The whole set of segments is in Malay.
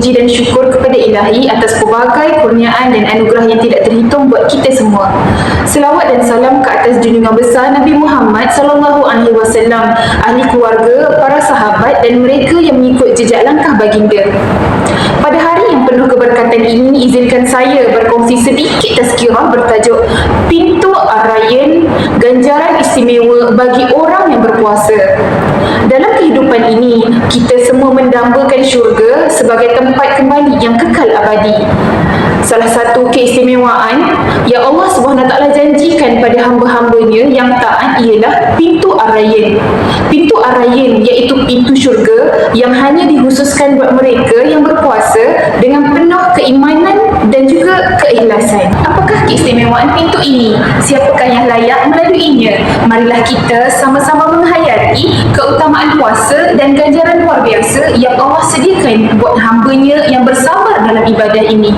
puji dan syukur kepada Ilahi atas pelbagai kurniaan dan anugerah yang tidak terhitung buat kita semua. Selawat dan salam ke atas junjungan besar Nabi Muhammad SAW, ahli keluarga, para sahabat dan mereka yang mengikut jejak langkah baginda. Pada hari yang penuh keberkatan ini, izinkan saya berkongsi sedikit tazkirah bertajuk Pintu Ar-Rayyan, ganjaran istimewa bagi orang yang berpuasa. Dalam kehidupan ini, kita semua mendambakan syurga sebagai tempat kembali yang kekal abadi. Salah satu keistimewaan yang Allah SWT janjikan pada hamba-hambanya yang taat ialah pintu Ar-Rayyan. Pintu Ar-Rayyan iaitu pintu syurga yang hanya dikhususkan buat mereka yang berpuasa dengan penuh keimanan dan juga keikhlasan. Apakah keistimewaan pintu ini? Siapakah yang layak melaluinya? Marilah kita sama-sama menghayati keutamaan puasa dan ganjaran luar biasa yang Allah sediakan buat hambanya yang bersabar dalam ibadah ini.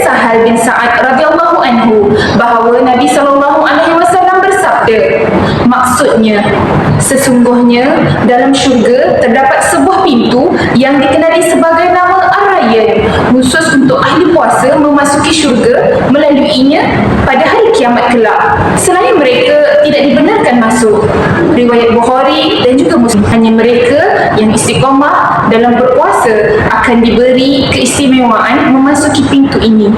Sahal bin Sa'ad radhiyallahu anhu bahawa Nabi SAW bersabda, maksudnya, sesungguhnya dalam syurga terdapat sebuah pintu yang dikenali sebagai nama Ar-Rayyan, khusus untuk ahli puasa memasuki syurga melaluinya pada hari kiamat kelak. Selain mereka tidak dibenarkan masuk. Riwayat Bukhari dan juga Muslim. Hanya mereka yang istiqamah dalam berpuasa akan diberi keistimewaan memasuki pintu ini.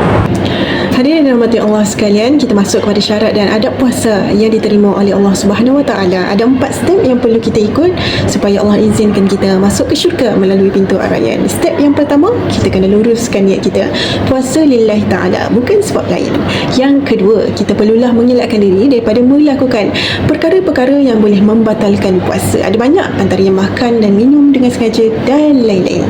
Hadirin dan rahmati Allah sekalian, kita masuk kepada syarat dan adab puasa yang diterima oleh Allah Subhanahu Wa Taala. Ada 4 step yang perlu kita ikut supaya Allah izinkan kita masuk ke syurga melalui pintu Ar-Rayyan. Step yang pertama, kita kena luruskan niat kita. Puasa lillahi ta'ala, bukan sebab lain. Yang kedua, kita perlulah mengelakkan diri daripada melakukan perkara-perkara yang boleh membatalkan puasa. Ada banyak antaranya makan dan minum dengan sengaja dan lain-lain.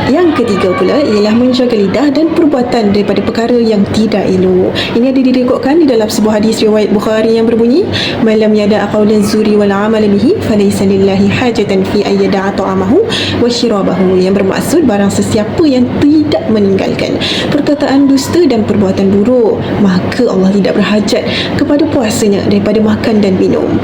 Yang ketiga pula ialah menjaga lidah dan perbuatan daripada perkara yang tidak elok. Ini ada direkodkan di dalam sebuah hadis riwayat Bukhari yang berbunyi, "Malam yada qawlan zuri wal amal bihi, falaysa lillahi hajatan fi ay yada'a ta'amahu wa syirabahu." Yang bermaksud barang sesiapa yang tidak meninggalkan perkataan dusta dan perbuatan buruk, maka Allah tidak berhajat kepada puasanya daripada makan dan minum.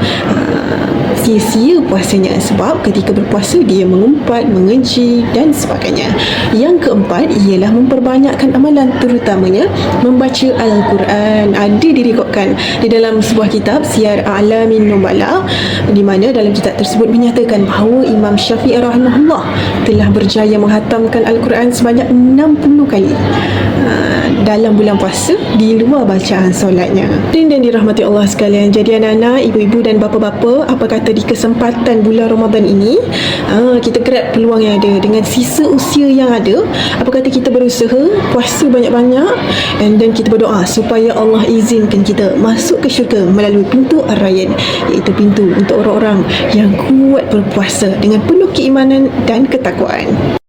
Sia-sia puasanya sebab ketika berpuasa dia mengumpat, mengeji dan sebagainya. Yang keempat ialah memperbanyakkan amalan, terutamanya membaca Al-Quran. Ada direkodkan di dalam sebuah kitab Siyar A'lamin Nubala, di mana dalam kitab tersebut menyatakan bahawa Imam Syafi'i rahimahullah telah berjaya menghatamkan Al-Quran sebanyak 60 kali dalam bulan puasa di luar bacaan solatnya. Dan dirahmati Allah sekalian, jadi anak-anak, ibu-ibu dan bapa-bapa, apa kata di kesempatan bulan Ramadan ini, kita grab peluang yang ada dengan sisa usia yang ada. Apa kata kita berusaha puasa banyak-banyak dan kita berdoa supaya Allah izinkan kita masuk ke syurga melalui pintu Ar-Rayyan, iaitu pintu untuk orang-orang yang kuat berpuasa dengan penuh keimanan dan ketakwaan.